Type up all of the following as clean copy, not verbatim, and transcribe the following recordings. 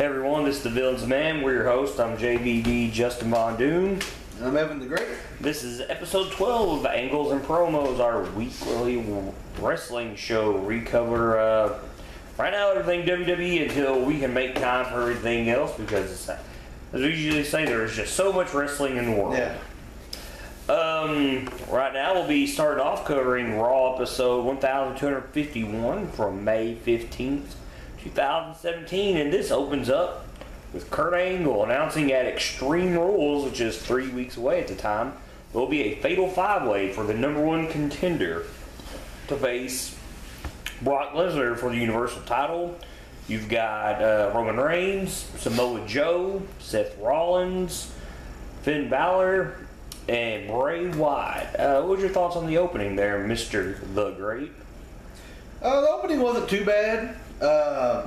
Hey everyone, this is The Villain's Man. We're your host. I'm JVD Justin Von Doom. And I'm Evan the Great. This is episode 12 of Angles and Promos, our weekly wrestling show. We cover, right now, everything WWE until we can make time for everything else because, as we usually say, there's just so much wrestling in the world. Yeah. Right now, we'll be starting off covering Raw episode 1251 from May 15th, 2017, and this opens up with Kurt Angle announcing at Extreme Rules, which is 3 weeks away at the time, there will be a fatal five-way for the number one contender to face Brock Lesnar for the Universal title. You've got Roman Reigns, Samoa Joe, Seth Rollins, Finn Balor, and Bray Wyatt. What was your thoughts on the opening there, Mr. The Great? The opening wasn't too bad.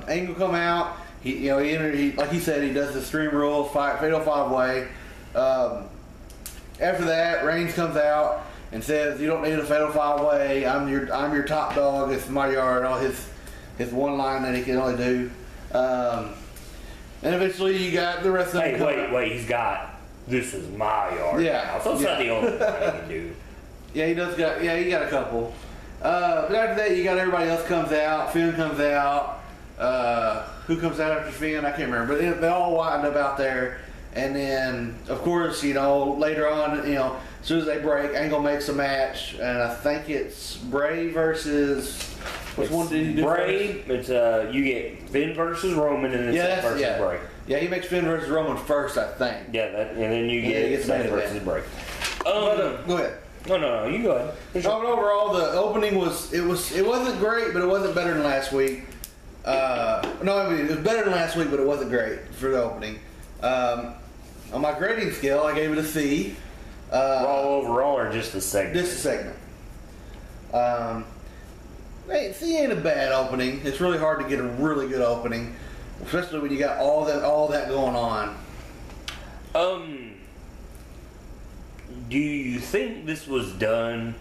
Angle come out. He entered. Like he said, he does the Extreme Rules fatal five-way. After that, Reigns comes out and says, "You don't need a fatal five-way. I'm your top dog. It's my yard." All his one line that he can only do. And eventually, you got the rest of them. Hey, wait! He's got. This is my yard. Yeah. Now. So it's not the only thing he can do. Yeah, he does got. Yeah, he got a couple. But after that, you got everybody else comes out. Finn comes out. Who comes out after Finn? I can't remember. But they all wind up out there. And then, of course, later on, as soon as they break, Angle makes a match. And I think it's Bray versus... Which one did he do Bray, first? It's, you get Finn versus Roman and then Seth versus Bray. Yeah, he makes Finn versus Roman first, I think. Yeah, and then you get Seth versus Bray. Go ahead. No, you go ahead. But overall, the opening it wasn't great, but it wasn't better than last week. It was better than last week, but it wasn't great for the opening. On my grading scale, I gave it a C. Raw overall or just a segment? Just a segment. C ain't a bad opening. It's really hard to get a really good opening, especially when you got all that going on. Do you think this was done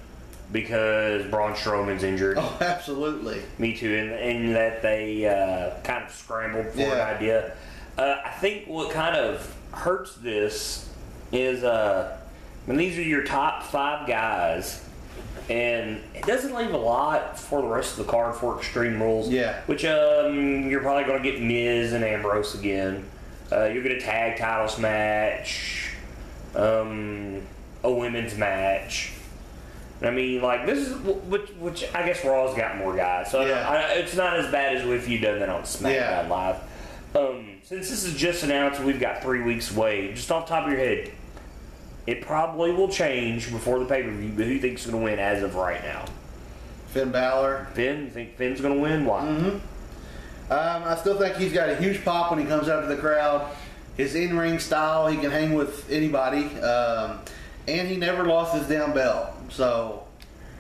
because Braun Strowman's injured? Oh, absolutely. Me too, and that they kind of scrambled for an idea. I think what kind of hurts this is, these are your top 5 guys, and it doesn't leave a lot for the rest of the card for Extreme Rules. Yeah. Which you're probably going to get Miz and Ambrose again. You're going to tag titles match, a women's match. This is which I guess Raw's got more guys, so it's not as bad as if you'd done that on SmackDown Live. Since this is just announced, we've got 3 weeks away. Just off the top of your head, it probably will change before the pay-per-view, but who do you think's going to win as of right now? Finn Balor. Finn? You think Finn's going to win? Why? Mm-hmm. I still think he's got a huge pop when he comes out to the crowd. His in-ring style, he can hang with anybody. And he never lost his damn belt. So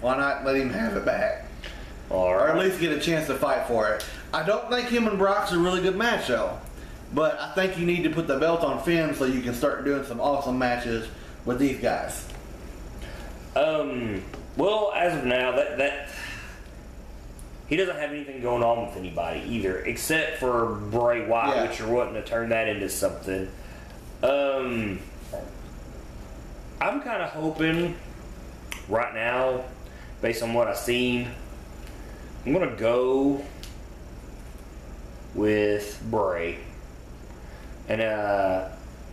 why not let him have it back? All right. Or at least get a chance to fight for it. I don't think him and Brock's a really good match, though. But I think you need to put the belt on Finn so you can start doing some awesome matches with these guys. Well, as of now, that he doesn't have anything going on with anybody either, except for Bray Wyatt, which you're wanting to turn that into something. I'm kind of hoping right now, based on what I've seen, I'm going to go with Bray. And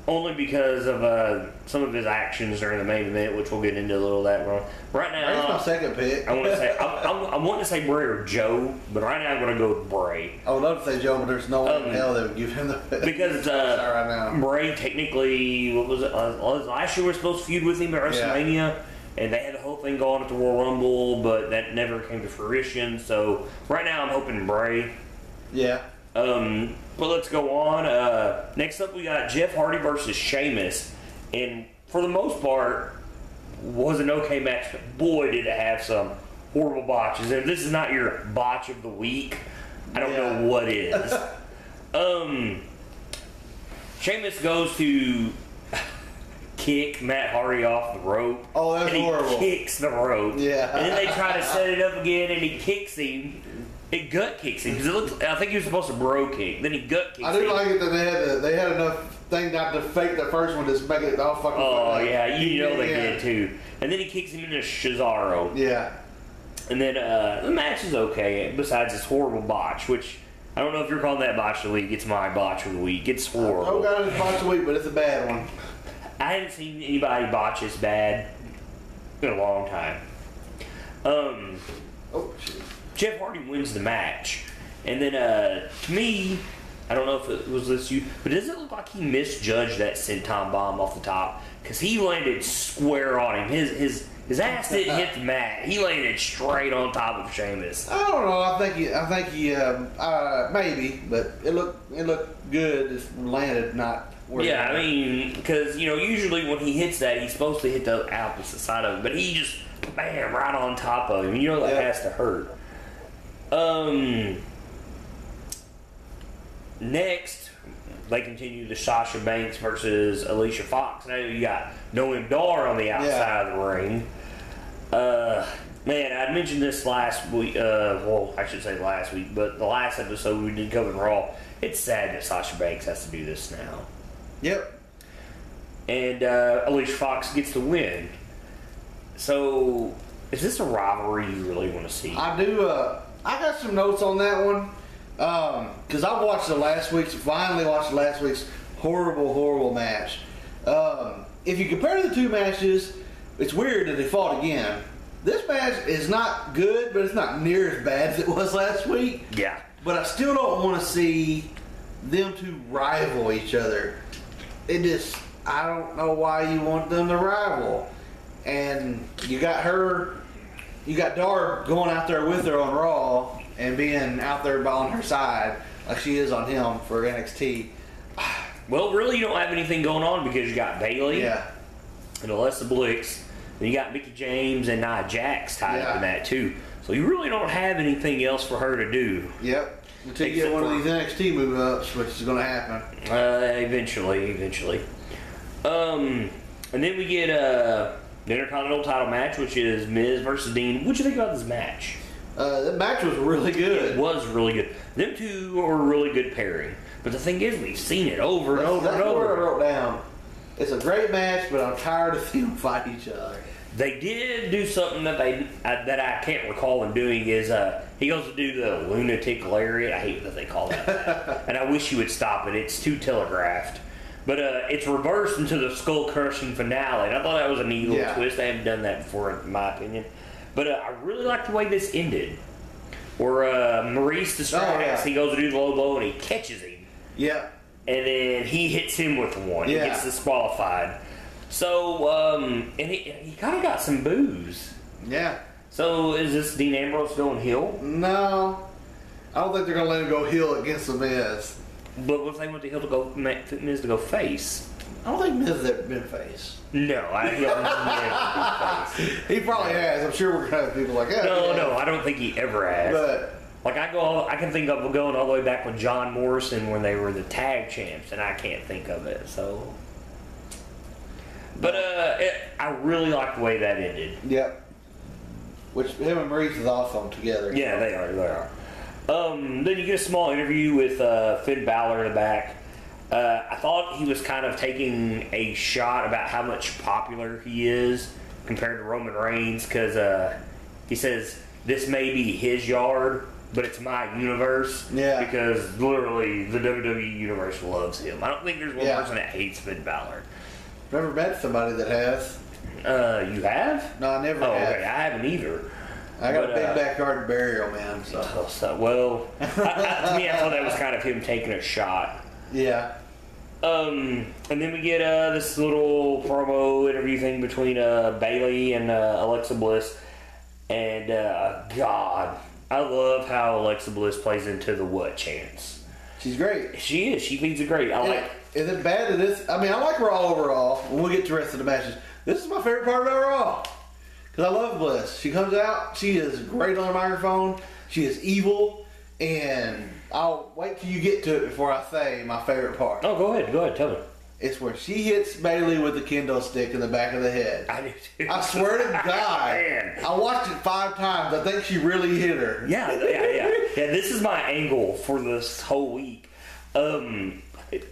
only because of some of his actions during the main event, which we'll get into a little of that. Right now, that's my second pick. I want to say I'm wanting to say Bray or Joe, but right now I'm going to go with Bray. I would love to say Joe, but there's no one in hell that would give him the pick. Because right now. Bray technically, what was it? Last year we were supposed to feud with him at WrestleMania, and they had the whole thing going at the Royal Rumble, but that never came to fruition. So right now I'm hoping Bray. Yeah. But let's go on. Next up, we got Jeff Hardy versus Sheamus, and for the most part, was an okay match. But boy, did it have some horrible botches. And if this is not your botch of the week, I don't know what is. Sheamus goes to kick Matt Hardy off the rope. Oh, that's horrible. He kicks the rope. Yeah. And then they try to set it up again, and he kicks him. It gut kicks him because I think he was supposed to bro kick. Then he gut kicks. I do him. like it that they had enough thing not to fake the first one, just make it all fucking. Oh yeah, you know they did too. And then he kicks him into Cesaro. Yeah. And then the match is okay. Besides this horrible botch, which I don't know if you're calling that botch of the week. It's my botch of the week. It's horrible. I don't got it botch of the week, but it's a bad one. I haven't seen anybody botch this bad in a long time. Oh shit. Jeff Hardy wins the match, and then to me, I don't know if it was this you, but does it look like he misjudged that senton bomb off the top? Because he landed square on him. His ass didn't hit the mat. He landed straight on top of Sheamus. I don't know. I think he maybe, but it looked good. It landed not. Yeah, I mean, because usually when he hits that, he's supposed to hit the opposite side of it, but he just bam right on top of him. That has to hurt. Next, they continue the Sasha Banks versus Alicia Fox. Now you got Noam Dar on the outside of the ring. Man, I mentioned this last week. Well, I should say last week, but the last episode we did cover Raw. It's sad that Sasha Banks has to do this now. Yep. And Alicia Fox gets the win. So, is this a rivalry you really want to see? I do. I got some notes on that one because I watched finally watched last week's horrible match. If you compare the two matches, it's weird that they fought again. This match is not good, but it's not near as bad as it was last week. Yeah. But I still don't want to see them two rival each other. I don't know why you want them to rival. And you got Dar going out there with her on Raw and being out there on her side like she is on him for NXT. Well, really, you don't have anything going on because you got Bayley and Alexa Bliss. Then you got Mickie James and Nia Jax tied up in that too. So you really don't have anything else for her to do. Yep. Until you get one of these NXT move-ups, which is going to happen. Eventually. And then we get the Intercontinental title match, which is Miz versus Dean. What'd you think about this match? The match was really good. It was really good. Them two are a really good pairing. But the thing is, we've seen it over and over and over. That's what I wrote down. It's a great match, but I'm tired of seeing them fight each other. They did do something that I can't recall them doing is he goes to do the lunatic lariat. I hate that they call that. And I wish he would stop it. It's too telegraphed. But it's reversed into the skull-crushing finale. And I thought that was a neat little twist. I haven't done that before, in my opinion. But I really like the way this ended. Where Maurice distracts, he goes to do the low blow, and he catches him. Yeah. And then he hits him with one. He gets disqualified. So, and he kind of got some boos. Yeah. So, is this Dean Ambrose going heel? No. I don't think they're going to let him go heel against The Miz. But what if they want the heel to go, Miz to go face? I don't think Miz has ever been face. No, I don't think he ever been face. He probably has. I'm sure we're going to have people like that. No, I don't think he ever has. But like I can think of going all the way back with John Morrison when they were the tag champs, and I can't think of it. So, but I really like the way that ended. Yep. Which him and Maurice is awesome together. Yeah, they are. Then you get a small interview with Finn Balor in the back. I thought he was kind of taking a shot about how much popular he is compared to Roman Reigns because he says this may be his yard, but it's my universe. Yeah. Because literally the WWE universe loves him. I don't think there's one person that hates Finn Balor. Never met somebody that has. You have? No, I never have. Okay, I haven't either. I got a big backyard burial, man. So. Well, to me, I thought that was kind of him taking a shot. Yeah. And then we get this little promo interview thing between Bayley and Alexa Bliss. And, God, I love how Alexa Bliss plays into the what chance. She's great. She is. She thinks it's great. Is it bad that this? I mean, I like Raw overall. When we get to the rest of the matches, this is my favorite part about Raw. Because I love Bliss. She comes out. She is great on the microphone. She is evil. And I'll wait till you get to it before I say my favorite part. Oh, go ahead. Tell me. It's where she hits Bayley with the kendo stick in the back of the head. I do too. I swear to God. Man. I watched it 5 times. I think she really hit her. Yeah. Yeah, this is my angle for this whole week.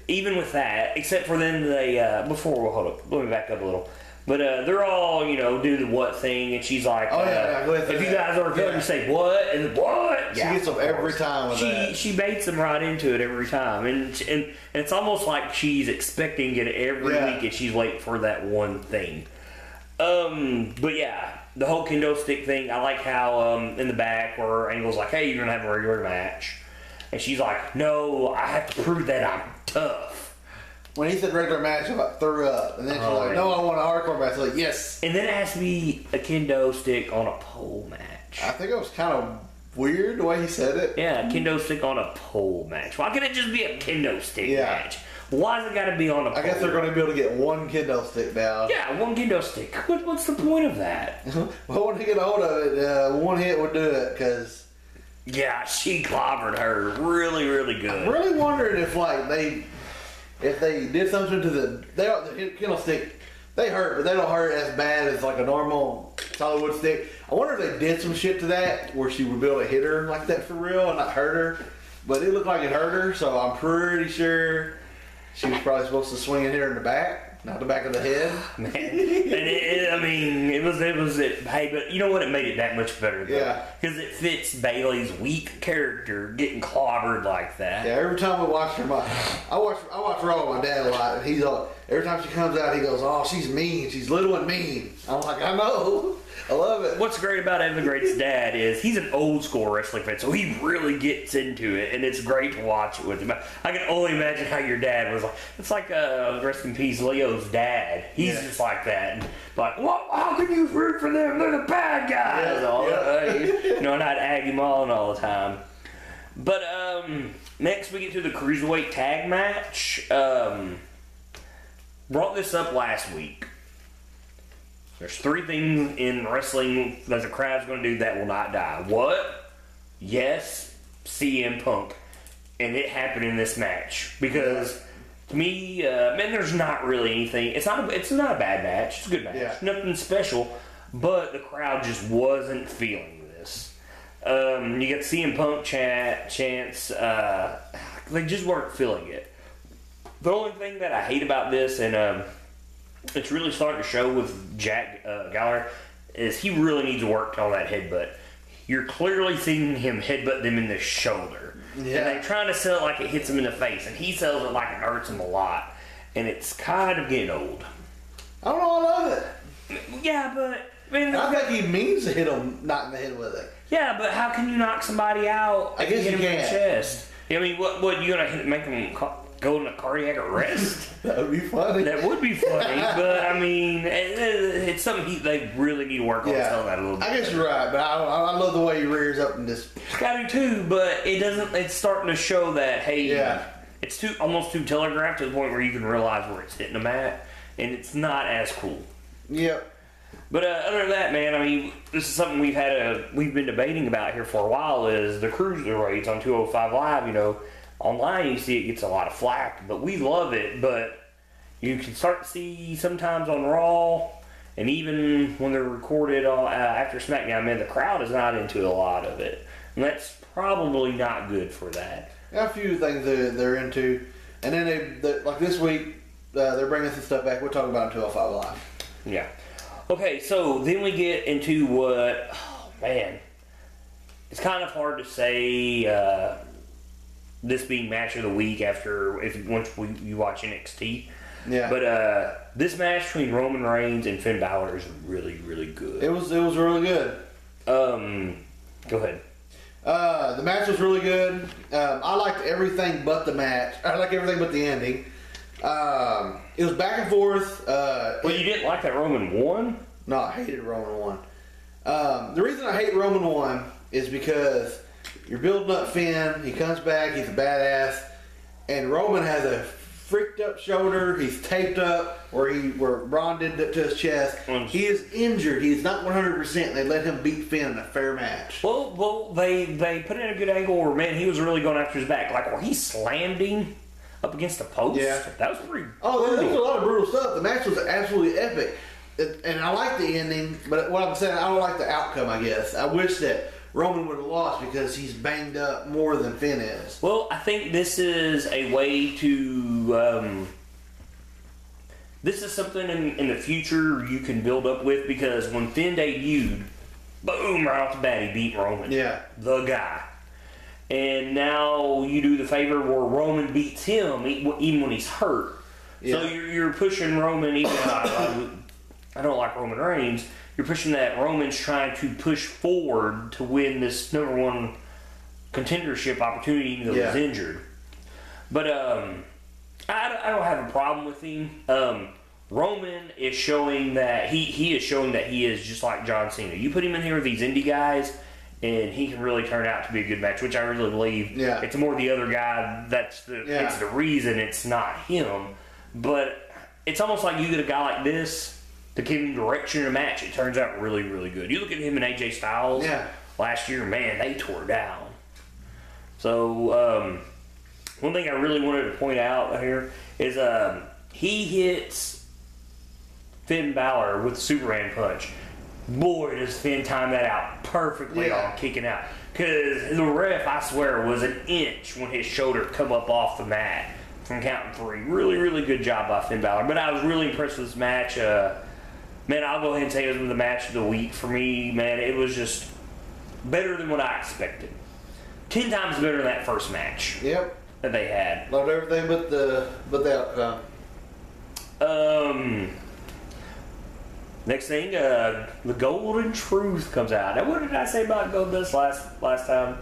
Even with that, except for then they hold up, let me back up a little. But they're all, do the what thing, and she's like, go ahead. if you guys are good, you say what and what. She gets them every time with that. She baits them right into it every time, and it's almost like she's expecting it every week, and she's waiting for that one thing. But yeah, the whole kendo stick thing, I like how in the back where Angle's like, hey, you're gonna have a regular match, and she's like, no, I have to prove that I'm tough. When he said regular match, I about threw up. And then she's like, no, I want a hardcore match. I'm like, yes. And then it has to be a kendo stick on a pole match. I think it was kind of weird the way he said it. Yeah, a kendo stick on a pole match. Why can't it just be a kendo stick match? Why's it got to be on a pole? I guess they're going to be able to get one kendo stick now. Yeah, one kendo stick. What's the point of that? Well, when they get a hold of it, one hit would do it, because... Yeah, she clobbered her really, really good. I'm really wondering if, if they did something to the kendo stick, they hurt, but they don't hurt as bad as like a normal solid wood stick. I wonder if they did some shit to that where she would be able to hit her like that for real and not hurt her. But it looked like it hurt her, so I'm pretty sure she was probably supposed to swing and hit her in the back, not the back of the head. Man, and it was. Hey, but you know what? It made it that much better. Though. Yeah, because it fits Bailey's weak character, getting clobbered like that. Yeah, every time we watch her, I watch Raw with my dad a lot, and he's all, every time she comes out, he goes, "Oh, she's mean. She's little and mean." I'm like, I know. I love it. What's great about Evan Great's dad is he's an old school wrestling fan, so he really gets into it, and it's great to watch it with him. I can only imagine how your dad was like. It's like rest in peace, Leo's dad. He's just like that. And like, what? How can you root for them? They're the bad guys. And I'd ag him on all the time. But next we get to the Cruiserweight tag match. Brought this up last week. There's 3 things in wrestling that the crowd's going to do that will not die. What? Yes, CM Punk. And it happened in this match. Because, to me, there's not really anything. It's not a bad match. It's a good match. Yeah. Nothing special. But the crowd just wasn't feeling this. You got CM Punk chants. They just weren't feeling it. The only thing that I hate about this, and it's really starting to show with Jack Gallagher, is he really needs to work on that headbutt. You're clearly seeing him headbutt them in the shoulder. Yeah. And they're trying to sell it like it hits him in the face, and he sells it like it hurts him a lot. And it's kind of getting old. I don't know, I love it. Yeah, but... I think he means to hit him, not in the head with it. Yeah, but how can you knock somebody out? I guess you can. In the chest? I mean, what you gonna make him go into cardiac arrest? That would be funny. That would be funny, but I mean, it's something they really need to work on selling that a little bit. I guess you're right, but I love the way he rears up in this. I do too, but it doesn't. It's starting to show that it's almost too telegraphed to the point where you can realize where it's hitting them at, and it's not as cool. Yep. But other than that, man, I mean, this is something we've been debating about here for a while. Is the cruiserweights on 205 Live? Online you see it gets a lot of flack, but we love it. But you can start to see sometimes on Raw, and even when they're recorded after SmackDown, man, the crowd is not into a lot of it, and that's probably not good for that. Got a few things they're into, and then they like this week they're bringing some stuff back. We'll talk about in 205 Live. Yeah. Okay, so then we get into what, it's kind of hard to say this being match of the week once you watch NXT. Yeah. But this match between Roman Reigns and Finn Balor is really, really good. It was really good. Go ahead. The match was really good. I liked everything but the match. I liked everything but the ending. It was back and forth. You didn't like that Roman won? No, I hated Roman won. The reason I hate Roman won is because you're building up Finn. He comes back. He's a badass. And Roman has a freaked up shoulder. He's taped up where Braun did it to his chest. He is injured. He's not 100%. They let him beat Finn in a fair match. Well, they put in a good angle where, man, he was really going after his back. Like, where he slammed him up against the post. Yeah. That was pretty brutal. There was a lot of brutal stuff. The match was absolutely epic. And I like the ending, but what I'm saying, I don't like the outcome, I guess. I wish that Roman would have lost because he's banged up more than Finn is. Well, I think this is a way to. This is something in the future you can build up with, because when Finn debuted, boom, right off the bat, he beat Roman. Yeah. The guy. And now you do the favor where Roman beats him even when he's hurt. Yeah. So you're pushing Roman, even though I don't like Roman Reigns, you're pushing that Roman's trying to push forward to win this #1 contendership opportunity, even though he's injured. But I don't have a problem with him. Roman is showing that he is showing that he is just like John Cena. You put him in here with these indie guys, and he can really turn out to be a good match, which I really believe. Yeah. It's more the other guy it's the reason it's not him. But it's almost like you get a guy like this to give him direction in a match. It turns out really, really good. You look at him and AJ Styles last year, man, they tore down. So one thing I really wanted to point out here is he hits Finn Balor with the Superman punch. Boy, does Finn time that out perfectly on kicking out. Because the ref, I swear, was an inch when his shoulder come up off the mat from counting 3. Really, really good job by Finn Balor. But I was really impressed with this match. Man, I'll go ahead and say it was the match of the week for me. Man, it was just better than what I expected. 10 times better than that first match. Yep. That they had. Loved everything but the outcome. Next thing, the Golden Truth comes out. Now, what did I say about Goldust last time?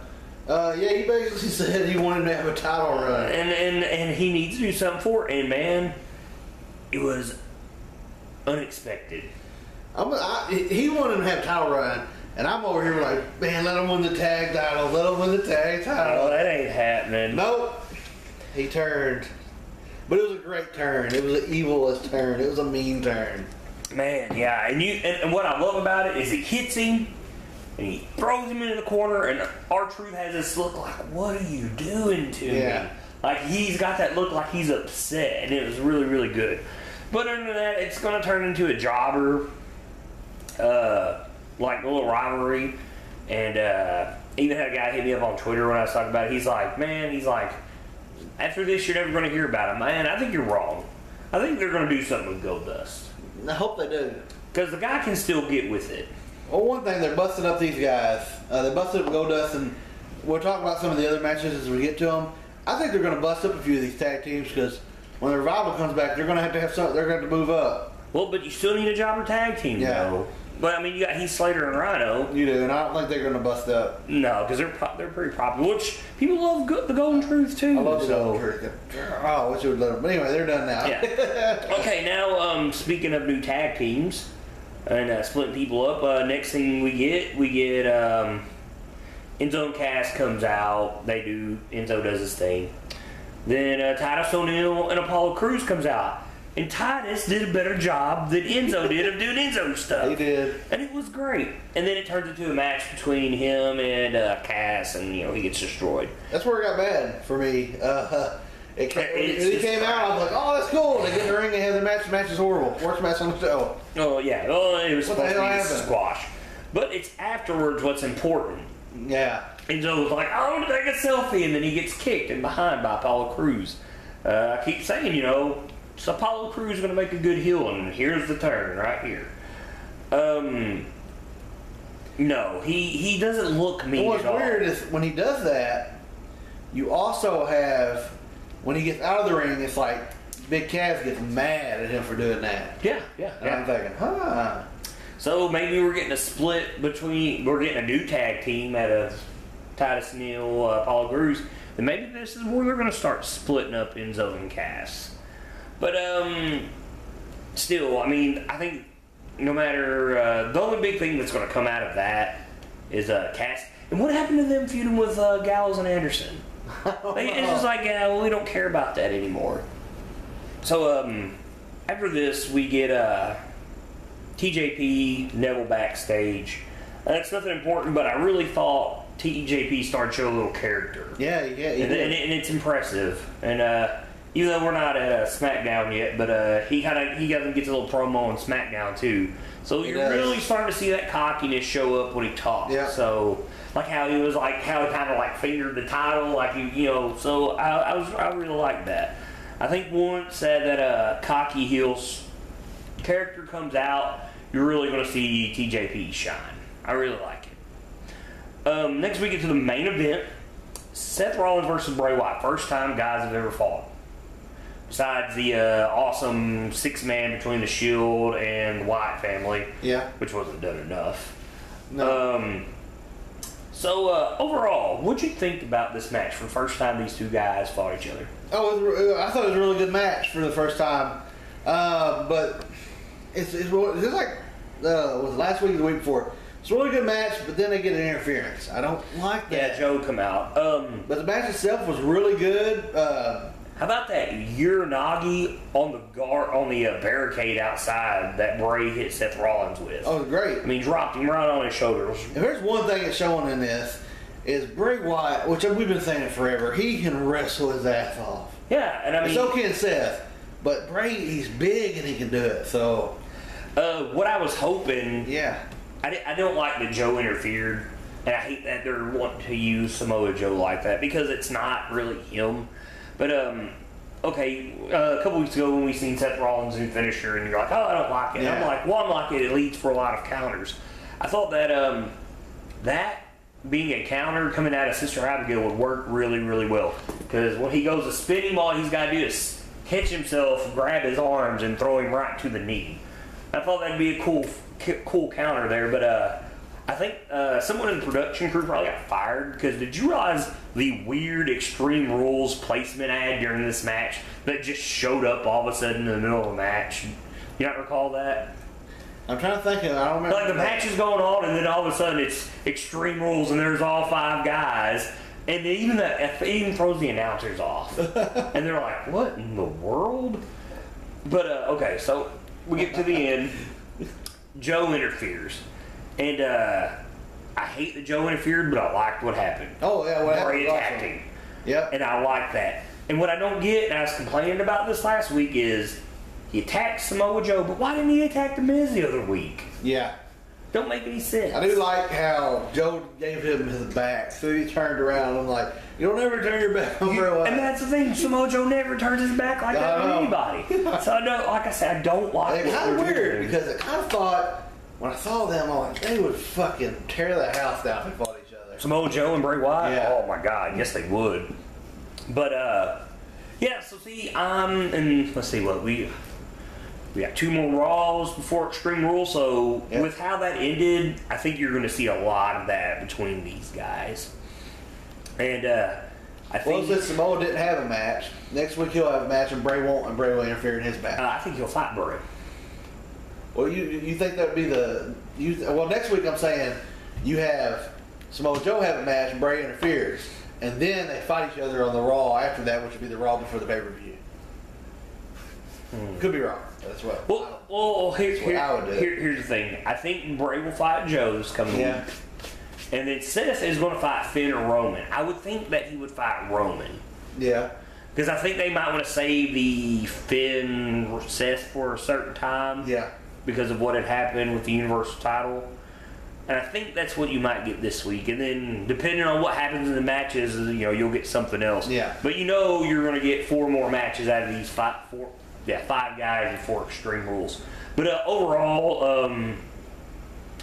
He basically said he wanted to have a title run, and he needs to do something for it. And man, it was unexpected. He wanted to have a title run, and I'm over here like, man, let him win the tag title. Let him win the tag title. Oh, that ain't happening. Nope. He turned, but it was a great turn. It was an evilest turn. It was a mean turn. Man, yeah, and what I love about it is he hits him, and he throws him into the corner, and R-Truth has this look like, what are you doing to me? Like, he's got that look like he's upset, and it was really, really good. But other than that, it's going to turn into a jobber, like a little rivalry, and even had a guy hit me up on Twitter when I was talking about it. He's like, after this, you're never going to hear about him. Man, I think you're wrong. I think they're going to do something with Goldust. I hope they do. Because the guy can still get with it. Well, one thing, they're busting up these guys. They busted up Goldust, and we'll talk about some of the other matches as we get to them. I think they're going to bust up a few of these tag teams because when the Revival comes back, they're going to have something. They're going to move up. Well, but you still need a jobber tag team, though. But, I mean, you got Heath Slater and Rhino. You do, and I don't think they're going to bust up. No, because they're pretty popular, which people love the Golden Truth, too. I love the Golden Truth. Oh, I wish you would let them. But anyway, they're done now. Yeah. Okay, now, speaking of new tag teams and splitting people up, next thing we get Enzo and Cass comes out. Enzo does his thing. Then Titus O'Neil and Apollo Crews comes out. And Titus did a better job than Enzo did of doing Enzo stuff. He did. And it was great. And then it turns into a match between him and Cass, and, he gets destroyed. That's where it got bad for me. It came out, I was like, oh, that's cool. They get in the ring, they have the match. The match is horrible. Worst match on the show. Oh, yeah. Oh, it was supposed to be a squash. But it's afterwards what's important. Yeah. Enzo was like, I want to take a selfie, and then he gets kicked in behind by Apollo Crews. I keep saying, so Apollo Crews is going to make a good heel, and here's the turn right here. No, he doesn't look mean at all. What's weird is when he does that, you also have, when he gets out of the ring, it's like Big Cass gets mad at him for doing that. Yeah. And I'm thinking, So maybe we're getting we're getting a new tag team out of Titus O'Neil, Apollo Crews, and maybe this is where they're going to start splitting up Enzo and Cass. But still, I mean, I think no matter the only big thing that's going to come out of that is Cass. And what happened to them feuding with Gallows and Anderson? It's just like, we don't care about that anymore. So after this, we get TJP, Neville backstage. That's nothing important, but I really thought TJP started to show a little character. Yeah. And it's impressive. And even though we're not at SmackDown yet, but he gets a little promo on SmackDown too. So you're really starting to see that cockiness show up when he talks. Yeah. So like how he kind of like fingered the title, like you know. So I really like that. I think once that cocky heel character comes out, you're really going to see TJP shine. I really like it. Next we get to the main event: Seth Rollins versus Bray Wyatt. First time guys have ever fought. Besides the awesome 6-man between the Shield and the Wyatt family, which wasn't done enough. No. So overall, what'd you think about this match for the first time these two guys fought each other? Oh, I thought it was a really good match for the first time. But it's like was it last week or the week before? It's a really good match, but then they get an interference. I don't like that. Yeah, Joe come out. But the match itself was really good. How about that Uranagi on the barricade outside that Bray hit Seth Rollins with? Oh, it was great. I mean, dropped him right on his shoulders. If there's one thing that's showing in this, is Bray Wyatt, which we've been saying it forever, he can wrestle his ass off. Yeah, and I mean... So can Seth. But Bray, he's big and he can do it, so... what I was hoping... Yeah. I don't like that Joe interfered, and I hate that they're wanting to use Samoa Joe like that, because it's not really him. But, okay, a couple weeks ago when we seen Seth Rollins' new finisher, and you're like, oh, I don't like it. Yeah. I'm like, well, I'm like it leads for a lot of counters. I thought that that being a counter coming out of Sister Abigail would work really, really well. Because when he goes to spin him, all he's got to do is catch himself, grab his arms, and throw him right to the knee. I thought that'd be a cool counter there, but I think someone in the production crew probably got fired, because did you realize the weird Extreme Rules placement ad during this match that just showed up all of a sudden in the middle of the match? You not recall that? I'm trying to think of it. I don't remember. Like the match is going on, and then all of a sudden it's Extreme Rules, and there's all 5 guys, and it even throws the announcers off. And they're like, what in the world? But, okay, so we get to the end. Joe interferes. And I hate that Joe interfered, but I liked what happened. Oh, yeah, what happened? Bray attacked him. Yep. And I like that. And what I don't get, and I was complaining about this last week, is he attacked Samoa Joe, but why didn't he attack The Miz the other week? Yeah. Don't make any sense. I do like how Joe gave him his back, so he turned around. I'm like, you don't ever turn your back on Bray Wyatt. And that's the thing, Samoa Joe never turns his back like that on anybody. So I don't, like I said, I don't like it. It's kind of weird, because I kind of thought, when I saw them, I'm like, they would fucking tear the house down if they fought each other. Samoa Joe and Bray Wyatt? Yeah. Oh my God, yes they would. But, yeah, so see, and let's see what we got 2 more Raws before Extreme Rules, so with how that ended, I think you're going to see a lot of that between these guys. And I think... Well, since Samoa didn't have a match, next week he'll have a match and Bray won't, and Bray will interfere in his match. I think he'll fight Bray. Well, you think that would be well, next week I'm saying you have Samoa Joe have a match and Bray interferes, and then they fight each other on the Raw after that, which would be the Raw before the pay-per-view. Could be wrong. That's what. Well, here's the thing. I think Bray will fight Joe this coming week. And then Seth is going to fight Finn or Roman. I would think that he would fight Roman. Yeah. Because I think they might want to save the Finn Seth for a certain time. Yeah. Because of what had happened with the Universal title. And I think that's what you might get this week. And then, depending on what happens in the matches, you'll get something else. Yeah. But you're going to get 4 more matches out of these 5 guys and 4 Extreme Rules. But overall,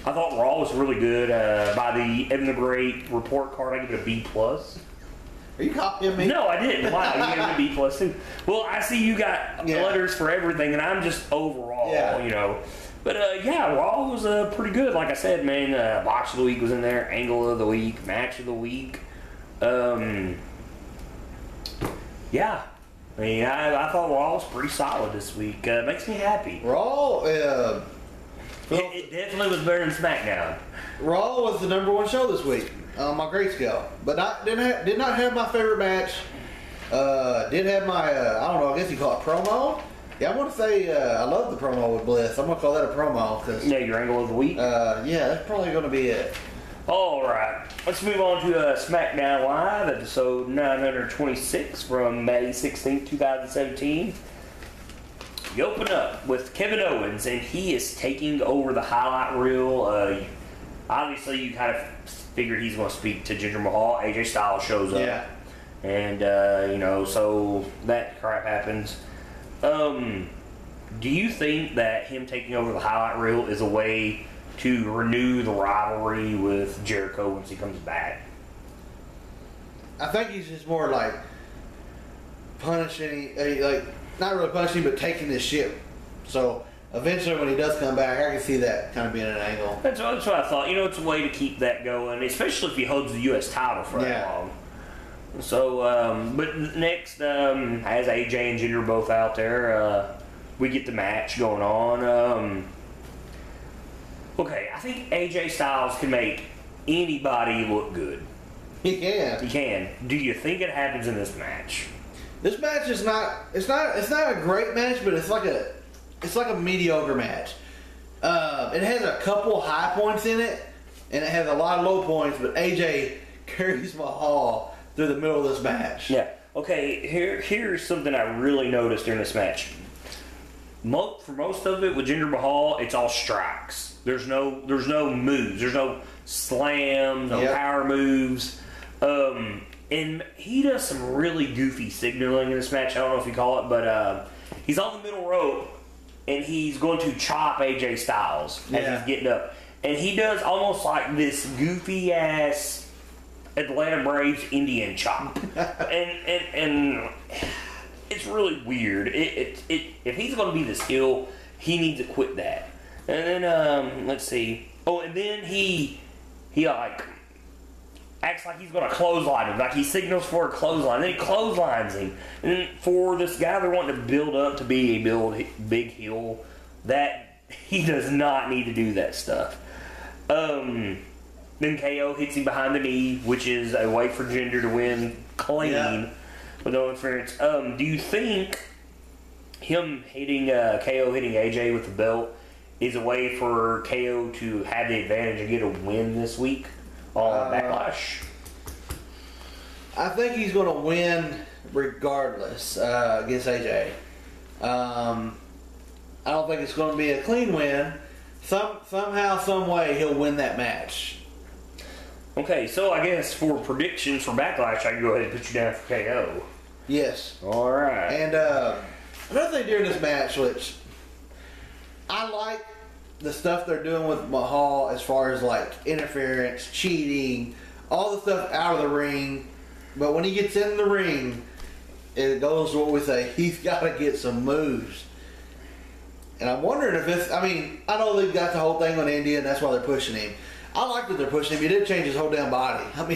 I thought Raw was really good. By the Evan the Great report card, I give it a B+. Are you copying me? No, I didn't. Wow, you gave it a B+ too. Well, I see you got letters for everything, and I'm just overall, But Raw was pretty good. Like I said, man, Box of the Week was in there, Angle of the Week, Match of the Week. I mean, I thought Raw was pretty solid this week. Makes me happy. Raw, it definitely was better than SmackDown. Raw was the #1 show this week on my grade scale, but did not have my favorite match. Did have my I don't know, I guess you call it promo. Yeah, I want to say I love the promo with Bliss. I'm gonna call that a promo because your Angle of the Week. Yeah, that's probably gonna be it. All right, let's move on to SmackDown Live, episode 926 from May 16th, 2017. You open up with Kevin Owens, and he is taking over the highlight reel. Obviously, you kind of figured he's going to speak to Jinder Mahal. AJ Styles shows up. Yeah. And, so that crap happens. Do you think that him taking over the highlight reel is a way to renew the rivalry with Jericho once he comes back? I think he's just more like punishing, not really punishing, but taking this ship. So eventually, when he does come back, I can see that kind of being an angle. That's what I thought. It's a way to keep that going, especially if he holds the U.S. title for that long. So, but next, as AJ and Jinder both out there, we get the match going on. Okay, I think AJ Styles can make anybody look good. He can. He can. Do you think it happens in this match? This match is not. It's not a great match, but it's like a mediocre match. It has a couple high points in it, and it has a lot of low points. But AJ carries Mahal through the middle of this match. Yeah. Okay. Here's something I really noticed during this match. For most of it with Jinder Mahal, it's all strikes. There's no moves. There's no slams, no power moves. And he does some really goofy signaling in this match. I don't know if you call it, but he's on the middle rope and he's going to chop AJ Styles as he's getting up. And he does almost like this goofy ass Atlanta Braves Indian chop. and it's really weird. If he's going to be this heel, he needs to quit that. And then let's see. Oh, and then he like acts like he's going to clothesline him. Like he signals for a clothesline. Then he clotheslines him. And then for this guy they're wanting to build up to be a big heel, that he does not need to do that stuff. Then KO hits him behind the knee, which is a way for Jinder to win clean with no interference. Do you think him hitting KO hitting AJ with the belt is a way for KO to have the advantage and get a win this week on Backlash? I think he's going to win regardless against AJ. I don't think it's going to be a clean win. Somehow, some way, he'll win that match. Okay, so I guess for predictions for Backlash, I can go ahead and put you down for KO. Yes. All right. And another thing during this match, which I like the stuff they're doing with Mahal as far as like interference, cheating, all the stuff out of the ring. But when he gets in the ring, it goes to what we say, he's got to get some moves. And I'm wondering if it's, I know they've got the whole thing on India and that's why they're pushing him. I like that they're pushing him. He did change his whole damn body. But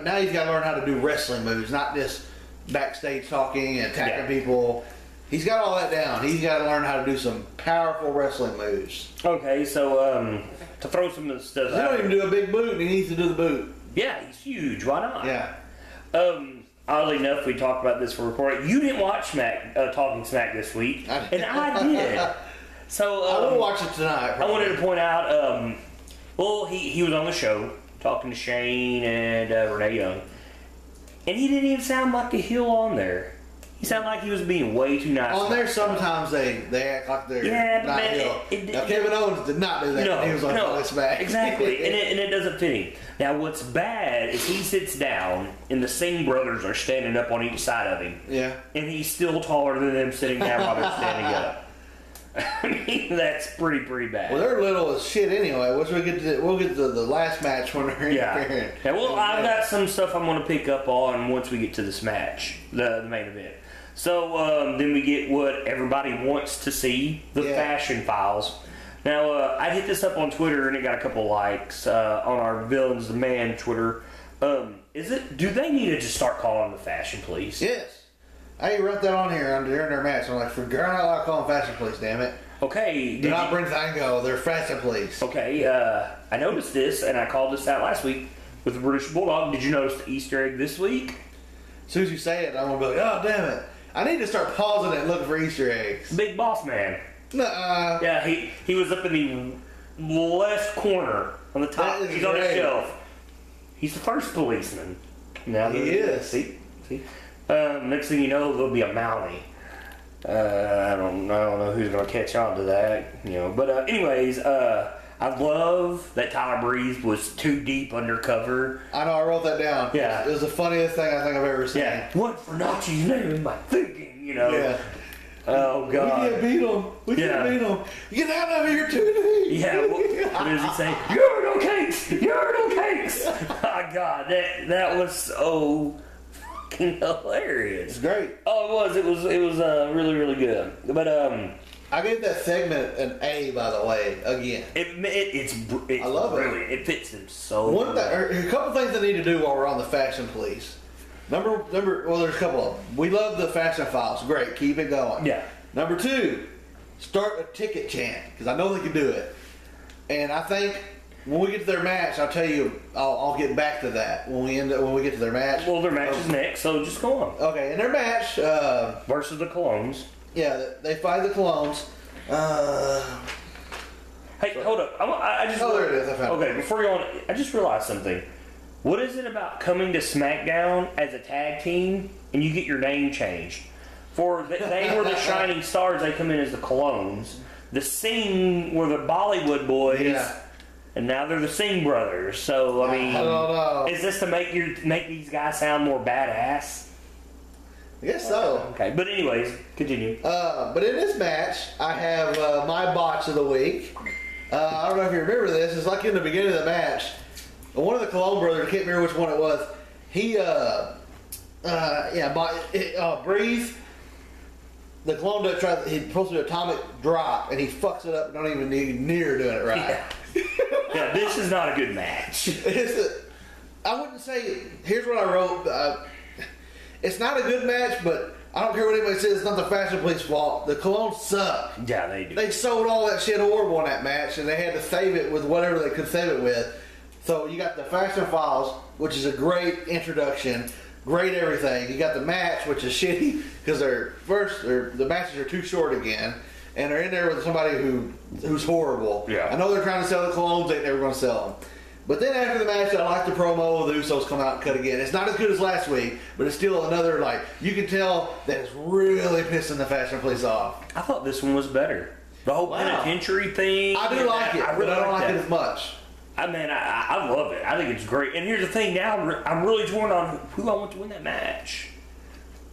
now he's got to learn how to do wrestling moves, not just backstage talking and attacking people. He's got all that down. He's got to learn how to do some powerful wrestling moves. Okay, so to throw some of the stuff He don't even do a big boot, and he needs to do the boot. Yeah, he's huge. Why not? Yeah. Oddly enough, we talked about this for recording. You didn't watch Talking Smack this week, and I did. So I will watch it tonight. Probably. I wanted to point out, he was on the show talking to Shane and Renee Young, and he didn't even sound like a heel on there. He sounded like he was being way too nice. On there, sometimes they act like they're not heel. Now, Kevin Owens did not do that. No, he was on Talking Smack. Exactly, and it doesn't fit him. Now, what's bad is he sits down, and the Singh brothers are standing up on each side of him. Yeah. And he's still taller than them sitting down while they're standing up. I mean, that's pretty bad. Well, they're little as shit anyway. We'll get to the last match when they're interfering. Yeah, well, I've got some stuff I'm going to pick up on once we get to this match, the main event. So then we get what everybody wants to see, the Fashion Files. Now, I hit this up on Twitter, and it got a couple likes on our Villains the Man Twitter. Do they need to just start calling them the Fashion Police? Yes. I wrote that on here during their match. I'm like, for crying out loud, call them Fashion Police, damn it. Okay. Do not bring Tango. They're Fashion Police. Okay. I noticed this, and I called this out last week with the British Bulldog. Did you notice the Easter egg this week? As soon as you say it, I'm going to be like, oh, damn it. I need to start pausing and looking for Easter eggs. Big Boss Man. Nuh-uh. Yeah, he was up in the left corner on the top. He's on the shelf. He's the first policeman. Now he is. See. Next thing you know, there'll be a Mountie. I don't know who's gonna catch on to that, But anyways, I love that Tyler Breeze was too deep undercover. I know. I wrote that down. Yeah, it was the funniest thing I think I've ever seen. Yeah, what for Nachi's name in my thinking, Yeah. Oh God. We can't beat him. We can't beat him. Get out of here, 2D. Yeah. What does he say? Urinal cakes. Urinal cakes. Oh God, that was so fucking hilarious. It's great. Oh, it was really, really good. But I gave that segment an A, by the way. Again, it's I love brilliant. It fits him so well. A couple things I need to do while we're on the Fashion Police. Well, there's a couple of them. We love the Fashion Files. Great, keep it going. Yeah. Number 2, start a ticket chant because I know they can do it. And I think when we get to their match, I'll tell you, I'll get back to that when we get to their match. Well, their match is next, so just go on. Okay, in their match versus the Colognes. Yeah, they fight the Colognes. Hey, hold up! There it is. I found it. Before you go on, I just realized something. What is it about coming to SmackDown as a tag team and you get your name changed? They were the Shining Stars. They come in as the Colognes. The Singh were the Bollywood boys. Yeah. And now they're the Singh brothers. So I mean, I don't know. Is this to make these guys sound more badass? I guess so. Okay, but anyways, continue. But in this match, I have my botch of the week. I don't know if you remember this. It's like in the beginning of the match, one of the Cologne brothers, I can't remember which one it was. He, Breeze. The Cologne does he's supposed to do atomic drop, and he fucks it up and don't even near doing it right. Yeah, this is not a good match. I wouldn't say. Here's what I wrote. It's not a good match, but I don't care what anybody says. It's not the Fashion Police fault. The Colognes suck. Yeah, they do. They sold all that shit horrible in that match, and they had to save it with whatever they could save it with. So you got the Fashion Files, which is a great introduction, great everything. You got the match, which is shitty because the matches are too short again, and they're in there with somebody who's horrible. Yeah. I know they're trying to sell the Colognes. They ain't never going to sell them. But then after the match, I like the promo. The Usos come out and cut again. It's not as good as last week, but it's still another, you can tell that it's really pissing the Fashion Police off. I thought this one was better. The whole penitentiary thing. I do like it, but I don't like it as much. I love it. I think it's great. And here's the thing now, I'm really torn on who I want to win that match.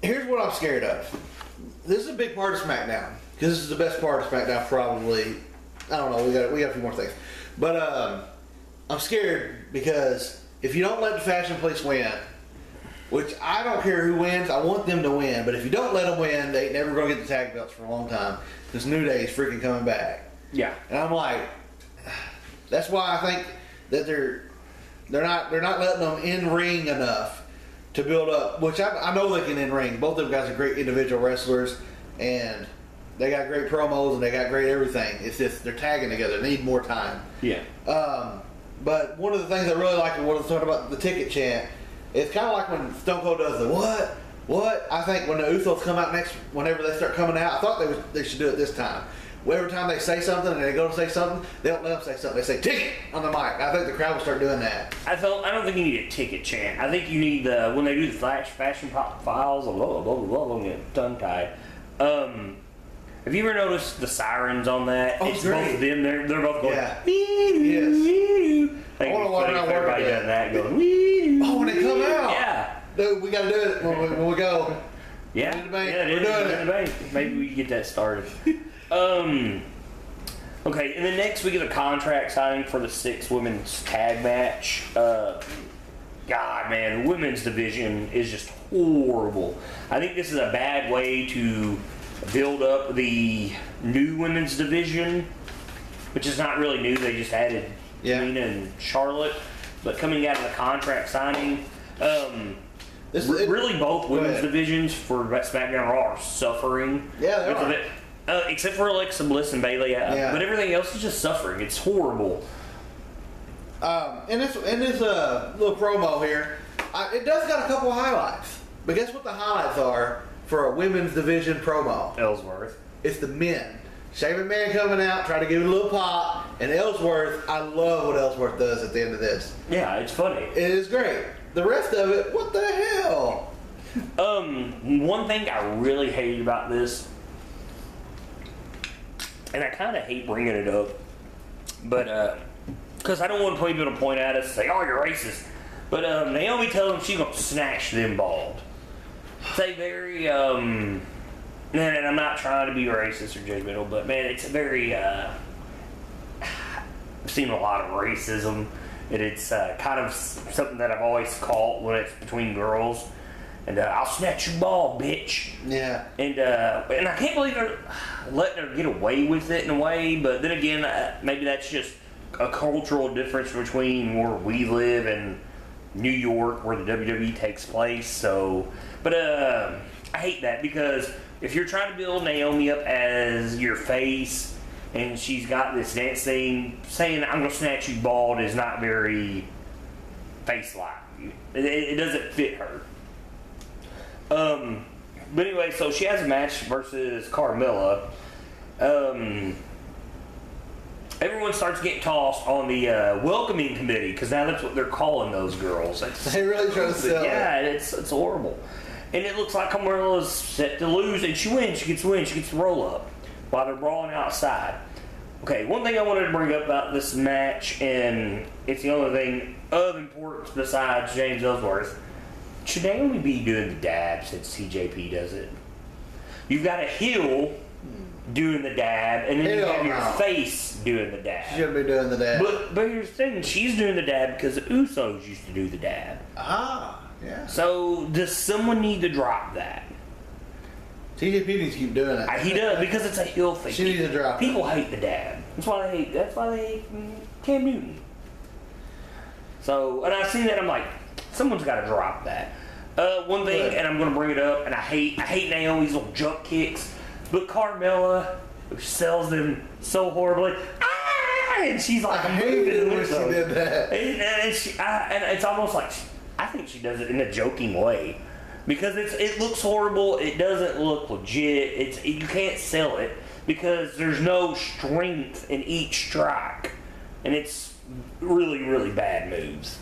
Here's what I'm scared of. This is a big part of SmackDown. Because this is the best part of SmackDown, probably. I don't know. We got a few more things. But, I'm scared because if you don't let the Fashion Police win, which I don't care who wins, I want them to win, but if you don't let them win, they ain't never going to get the tag belts for a long time because New Day is freaking coming back. Yeah. And I'm like, that's why I think that they're not letting them in ring enough to build up, which I know they can in ring. Both of them guys are great individual wrestlers and they got great promos and they got great everything. It's just they're tagging together. They need more time. Yeah. But one of the things I really like when we're talking about the ticket chant, it's kind of like when Stone Cold does the what? I think when the Usos come out whenever they start coming out, I thought they should do it this time. Every time they say something and they go to say something, they don't let them say something. They say ticket on the mic. I think the crowd will start doing that. I don't think you need a ticket chant. I think you need when they do the Fashion Files, blah blah blah blah, I'm getting tongue tied. Have you ever noticed the sirens on that? Oh, it's great. Both of them. They're both going. Yeah. Yes. I want to watch everybody doing that. Going. Oh, when they come out. Yeah. Dude, we got to do it when we go. Yeah. We're doing it. Maybe we can get that started. Okay, and then next we get a contract signing for the 6 women's tag match. God, man, the women's division is just horrible. I think this is a bad way to build up the new women's division, which is not really new. They just added Nina and Charlotte. But coming out of the contract signing, really both women's divisions for SmackDown Raw are suffering. Yeah, they are. Except for Alexa Bliss and Bayley. But everything else is just suffering. It's horrible. In this little promo here, it does got a couple of highlights. But guess what the highlights are for a women's division promo? Ellsworth. It's the men. Shane McMahon coming out, trying to give it a little pop, and Ellsworth, I love what Ellsworth does at the end of this. Yeah, it's funny. It is great. The rest of it, what the hell? One thing I really hated about this, and I kind of hate bringing it up, but because I don't want people to point at us and say, "Oh, you're racist." But Naomi tells them she's gonna snatch them bald. It's a very and I'm not trying to be racist or judgmental, but man, it's a very I've seen a lot of racism, and it's kind of something that I've always caught when it's between girls. And I'll snatch your ball, bitch. Yeah. And I can't believe they're letting her get away with it in a way. But then again, maybe that's just a cultural difference between where we live and New York, where the WWE takes place. So, but I hate that, because if you're trying to build Naomi up as your face, and she's got this dance thing, saying "I'm gonna snatch you bald" is not very face-like. It doesn't fit her. But anyway, so she has a match versus Carmella. Everyone starts getting tossed on the welcoming committee, because now that's what they're calling those girls. They really try to sell it. Yeah, it's horrible. And it looks like Carmella's set to lose, and she wins. She gets the win. She gets the roll up while they're brawling outside. Okay, one thing I wanted to bring up about this match, and it's the only thing of importance besides James Ellsworth. Should Naomi be doing the dab since TJP does it? You've got a heel doing the dab, and then you have your face doing the dab. She shouldn't be doing the dab. But here's the thing, she's doing the dab because the Usos used to do the dab. Ah, yeah. So does someone need to drop that? TJP needs to keep doing it. He does, because it's a heel thing. She needs to drop it. People hate the dab. That's why they hate Cam Newton. So, and I've seen that, I'm like, someone's got to drop that. One thing, and I'm going to bring it up, and I hate Naomi's little jump kicks, but Carmella sells them so horribly. Ah! And she's like, I hated when she did that. And it's almost like, I think she does it in a joking way, because it looks horrible. It doesn't look legit. You can't sell it because there's no strength in each strike, and it's really, really bad moves.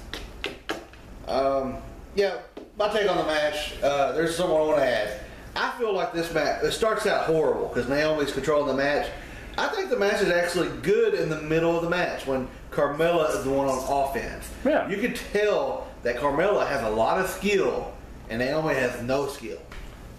Yeah, my take on the match, there's someone I want to add. I feel like this match, it starts out horrible because Naomi's controlling the match. I think the match is actually good in the middle of the match when Carmella is the one on offense. Yeah. You can tell that Carmella has a lot of skill and Naomi has no skill.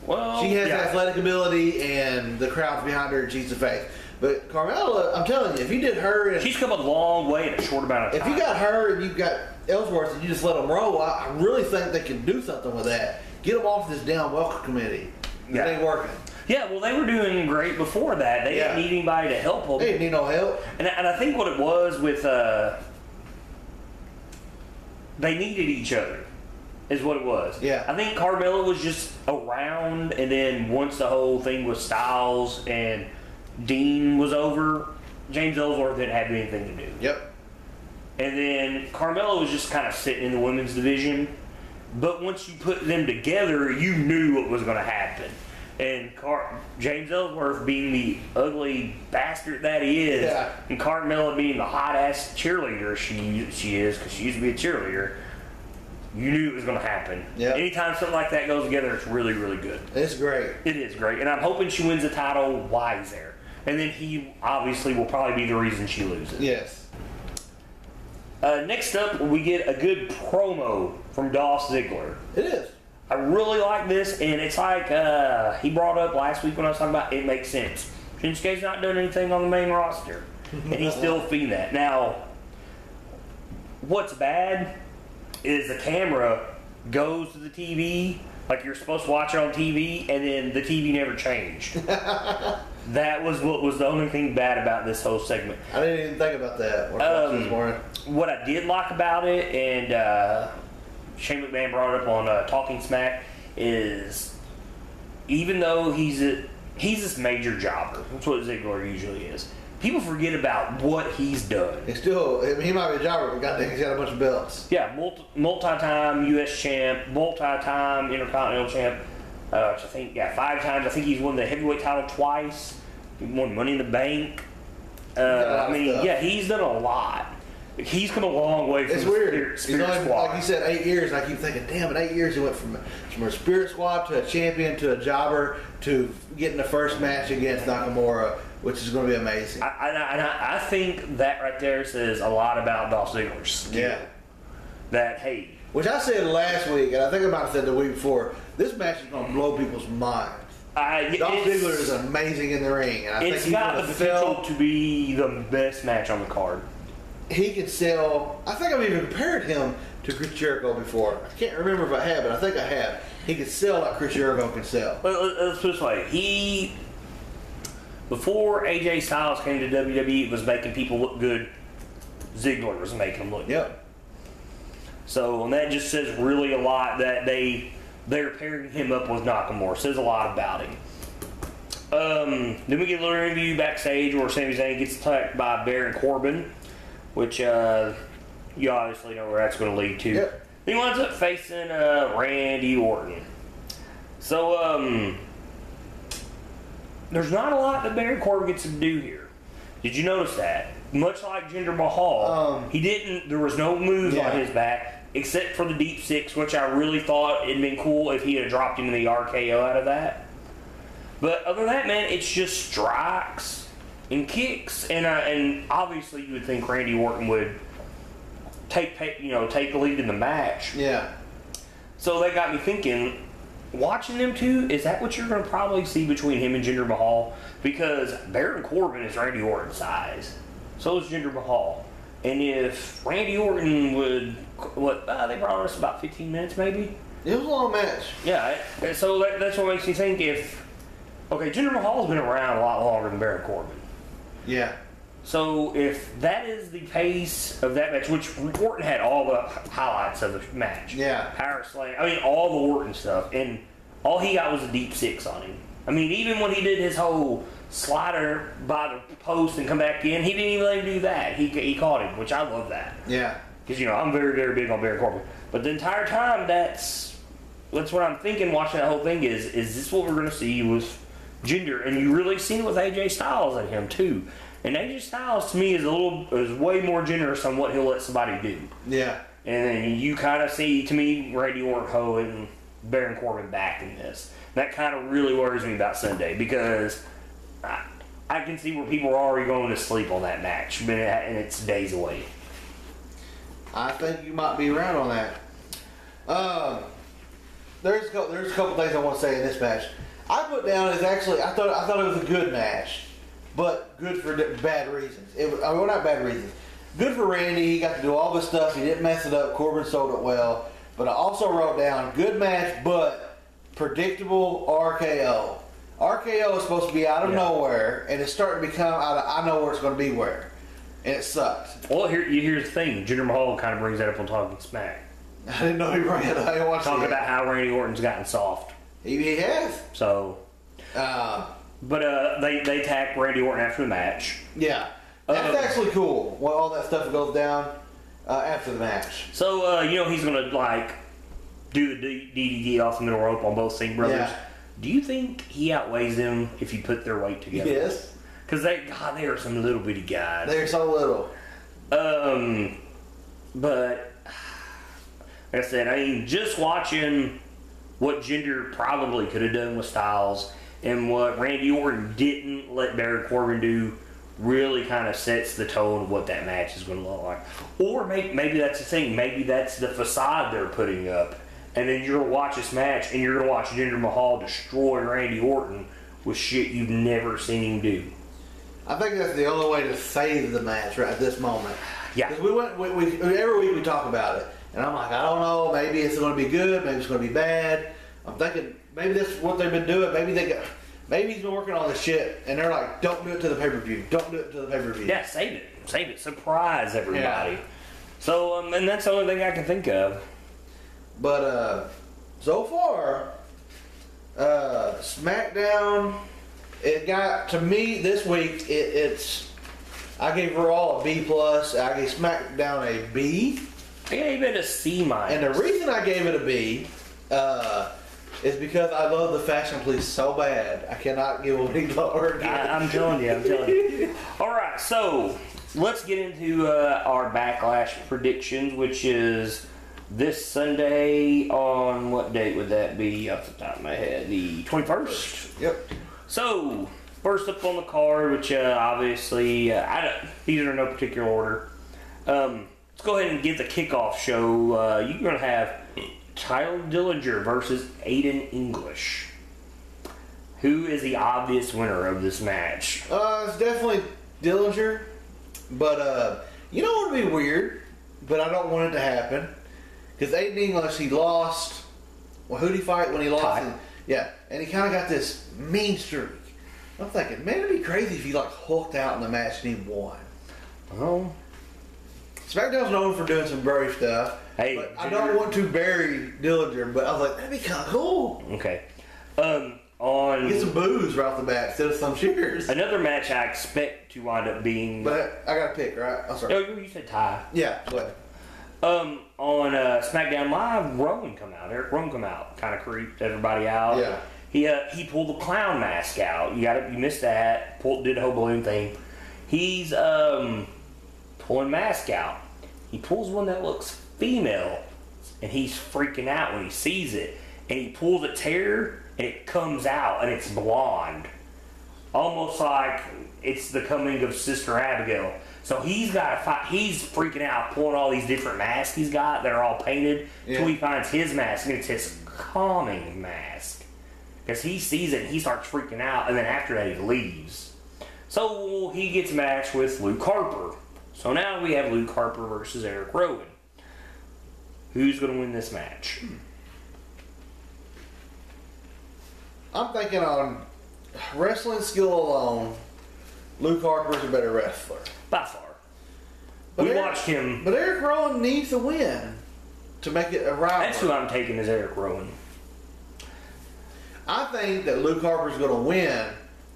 Well, She has athletic ability and the crowd's behind her and she's the face. But Carmella, I'm telling you, if you did her... She's come a long way in a short amount of time. If you got her and you've got Ellsworth and you just let them roll, I really think they can do something with that. Get them off this damn welcome committee. Yeah. It ain't working. Yeah, well, they were doing great before that. They didn't need anybody to help them. They didn't need no help. And I think what it was with... they needed each other, is what it was. Yeah. I think Carmella was just around, and then once the whole thing with Styles and Dean was over, James Ellsworth didn't have anything to do. Yep. And then Carmella was just kind of sitting in the women's division. But once you put them together, you knew what was going to happen. And James Ellsworth being the ugly bastard that he is, and Carmella being the hot-ass cheerleader she is, because she used to be a cheerleader, you knew it was going to happen. Yep. Anytime something like that goes together, it's really, really good. It's great. It is great. And I'm hoping she wins the title while he's there. And then he obviously will probably be the reason she loses. Yes. Next up, we get a good promo from Dolph Ziggler. It is. I really like this, and it's like he brought up last week when I was talking about it makes sense. Shinsuke's not doing anything on the main roster, and he's still feeding that. Now, what's bad is the camera goes to the TV, like you're supposed to watch it on TV, and then the TV never changed. That was what was the only thing bad about this whole segment. I didn't even think about that when I watched this morning. What I did like about it, and Shane McMahon brought it up on Talking Smack, is even though he's this major jobber, that's what Ziggler usually is, people forget about what he's done. He might be a jobber, but goddamn, he's got a bunch of belts. Yeah, multi-time U.S. champ, multi-time Intercontinental champ, which I think, 5 times. I think he's won the heavyweight title twice. He won Money in the Bank. He's done a lot. He's come a long way from it's the weird. Spirit Only, Squad. like you said, 8 years. And I keep thinking, damn, in 8 years he went from a Spirit Squad to a champion to a jobber to getting the first match against Nakamura, which is going to be amazing. I think that right there says a lot about Dolph Ziggler's skill. Yeah. That, hey. Which I said last week, and I think I might have said the week before, this match is going to blow people's minds. Dolph Ziggler is amazing in the ring. And it's got the potential to be the best match on the card. He can sell. I think I've even compared him to Chris Jericho before. I can't remember if I have, but I think I have. He can sell like Chris Jericho can sell. Let's put it this way. Before AJ Styles came to WWE, it was making people look good. Ziggler was making them look good. Yep. So, and that just says really a lot that they're pairing him up with Nakamura. Says a lot about him. Then we get a little interview backstage where Sami Zayn gets attacked by Baron Corbin, which you obviously know where that's going to lead to. Yep. He winds up facing Randy Orton. So, there's not a lot that Baron Corbin gets to do here. Did you notice that? Much like Jinder Mahal, there was no moves on his back, except for the Deep Six, which I really thought it'd been cool if he had dropped him in the RKO out of that. But other than that, man, it's just strikes and kicks, and obviously you would think Randy Orton would take the lead in the match. Yeah. So that got me thinking, watching them two, is that what you're going to probably see between him and Jinder Mahal? Because Baron Corbin is Randy Orton's size. So is Jinder Mahal. And if Randy Orton would, they brought us about 15 minutes maybe? It was a long match. Yeah, so that's what makes me think Jinder Mahal's been around a lot longer than Baron Corbin. Yeah. So if that is the pace of that match, which Orton had all the highlights of the match. Yeah. Power slam. I mean, all the Orton stuff. And all he got was a Deep Six on him. I mean, even when he did his whole slider by the post and come back in, he didn't even let him do that. He caught him, which I love that. Yeah. Because, I'm very, very big on Baron Corbin. But the entire time, that's what I'm thinking watching that whole thing is this what we're going to see with Jinder? And you really seen it with AJ Styles and him, too. And AJ Styles, to me, is way more generous on what he'll let somebody do. Yeah. And then you kind of see, to me, Randy Orton holding Baron Corbin back in this. That kind of really worries me about Sunday because I can see where people are already going to sleep on that match, and it's days away. I think you might be right on that. There's a couple things I want to say in this match. I put down is actually I thought it was a good match, but good for bad reasons. Not bad reasons. Good for Randy. He got to do all this stuff. He didn't mess it up. Corbin sold it well. But I also wrote down good match, but predictable RKO. RKO is supposed to be out of nowhere, and it's starting to become out of I know where it's going to be where. And it sucks. Well, here's the thing. Jinder Mahal kind of brings that up on Talking Smack. I didn't know he brought it up. I watched Talking about how Randy Orton's gotten soft. He has. So, but they attack Randy Orton after the match. Yeah. That's actually cool. When all that stuff goes down after the match. So, he's going to, do the DDT off the middle rope on both Singh brothers. Yeah. Do you think he outweighs them if you put their weight together? Yes. Because they are some little bitty guys. They're so little. But, like I said, just watching what Jinder probably could have done with Styles and what Randy Orton didn't let Baron Corbin do really kind of sets the tone of what that match is going to look like. Or maybe that's the thing. Maybe that's the facade they're putting up. And then you're going to watch this match and you're going to watch Jinder Mahal destroy Randy Orton with shit you've never seen him do. I think that's the only way to save the match right at this moment. Yeah. Because every week we talk about it. And I'm like, I don't know. Maybe it's going to be good. Maybe it's going to be bad. I'm thinking maybe that's what they've been doing. Maybe he's been working on this shit, and they're like, don't do it to the pay-per-view. Don't do it to the pay-per-view. Yeah, save it. Save it. Surprise everybody. Yeah. So, and that's the only thing I can think of. But, so far, SmackDown, it got, to me, this week, I gave Raw a B+, I gave SmackDown a B. I gave it a C-. And the reason I gave it a B, is because I love the Fashion Police so bad. I cannot give them any lower. I'm telling you. All right, so let's get into our Backlash predictions, which is this Sunday on, what date would that be off the top of my head? The 21st? Yep. So, first up on the card, which obviously, these are in no particular order. Let's go ahead and get the kickoff show. You're going to have Tyler Dillinger versus Aiden English. Who is the obvious winner of this match? It's definitely Dillinger, but you know what would be weird, but I don't want it to happen, because Aiden English, he lost. Well, who did he fight when he lost? Yeah, and he kind of got this mean streak. I'm thinking, man, it'd be crazy if he like hulked out in the match and he won. Well, SmackDown's known for doing some brave stuff. Hey, but I don't want to bury Dillinger, but I was like, that'd be kind of cool. Okay. Get some boos right off the bat instead of some cheers. Another match I expect to wind up being. But I got to pick, right? Oh, sorry. No, you said Ty. Yeah. What? On SmackDown Live, Eric Rowan come out, kind of creeped everybody out. Yeah. He pulled the clown mask out. You missed that. Did the whole balloon thing. He's pulling mask out. He pulls one that looks female, and he's freaking out when he sees it. And he pulls a tear, and it comes out, and it's blonde, almost like it's the coming of Sister Abigail. So he's got to fight. He's freaking out, pulling all these different masks he's got that are all painted. Until he finds his mask, and it's his calming mask. Because he sees it, and he starts freaking out, and then after that he leaves. So he gets matched with Luke Harper. So now we have Luke Harper versus Eric Rowan. Who's going to win this match? I'm thinking on wrestling skill alone, Luke Harper's a better wrestler. By far. But Watched him. But Eric Rowan needs to win to make it a rivalry. That's who I'm taking as Eric Rowan. I think that Luke Harper's going to win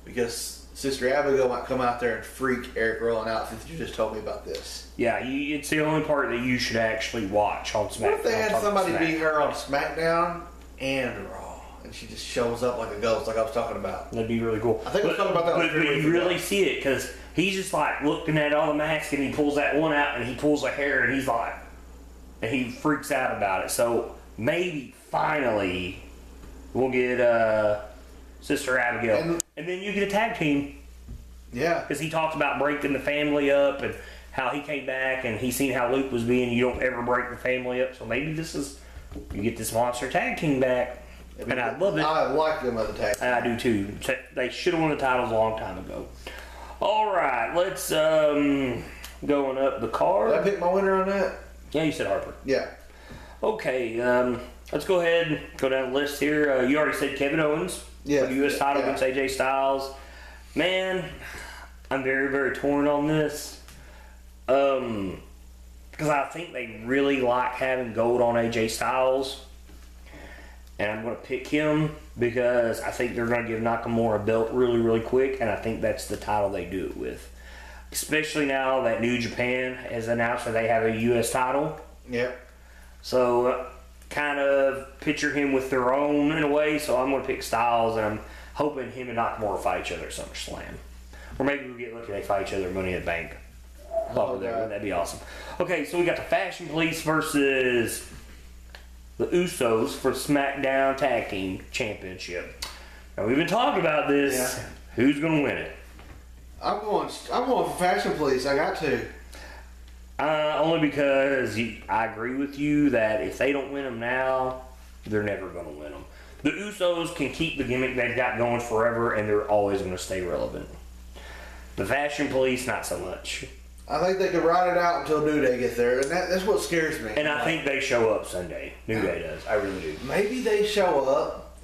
because Sister Abigail might come out there and freak Eric Rowan out since you just told me about this. Yeah, it's the only part that you should actually watch on SmackDown. What if they had somebody beat her on SmackDown and Raw, and she just shows up like a ghost, like I was talking about? That'd be really cool. I think we're talking about that. But you really see it because he's just like looking at all the masks, and he pulls that one out, and he pulls a hair, and he's like, and he freaks out about it. So maybe finally we'll get Sister Abigail, and then you get a tag team. Yeah, because he talks about breaking the family up and how he came back, and he's seen how Luke was being. You don't ever break the family up, so maybe you get this monster tag team back, and I love it. I like them as a tag team. I do too. They should have won the titles a long time ago. All right, let's going up the card. Did I pick my winner on that? Yeah, you said Harper. Yeah. Okay, let's go ahead and go down the list here. You already said Kevin Owens for the U.S. title against AJ Styles. Man, I'm very, very torn on this. Because I think they really like having gold on AJ Styles. And I'm going to pick him because I think they're going to give Nakamura a belt really, really quick. And I think that's the title they do it with. Especially now that New Japan has announced that they have a U.S. title. Yep. So, kind of picture him with their own in a way. So I'm going to pick Styles, and I'm hoping him and Nakamura fight each other at SummerSlam. Or maybe we'll get lucky they fight each other at Money in the Bank. Wouldn't that be awesome? Okay, so we got the Fashion Police versus the Usos for SmackDown Tag Team Championship. Now we've been talking about this. Yeah. Who's going to win it? I'm going for Fashion Police. I got to. Only because I agree with you that if they don't win them now, they're never going to win them. The Usos can keep the gimmick they've got going forever, and they're always going to stay relevant. The Fashion Police, not so much. I think they could ride it out until New Day gets there, and that's what scares me. And I think they show up Sunday. New Day does. I really do. Maybe they show up.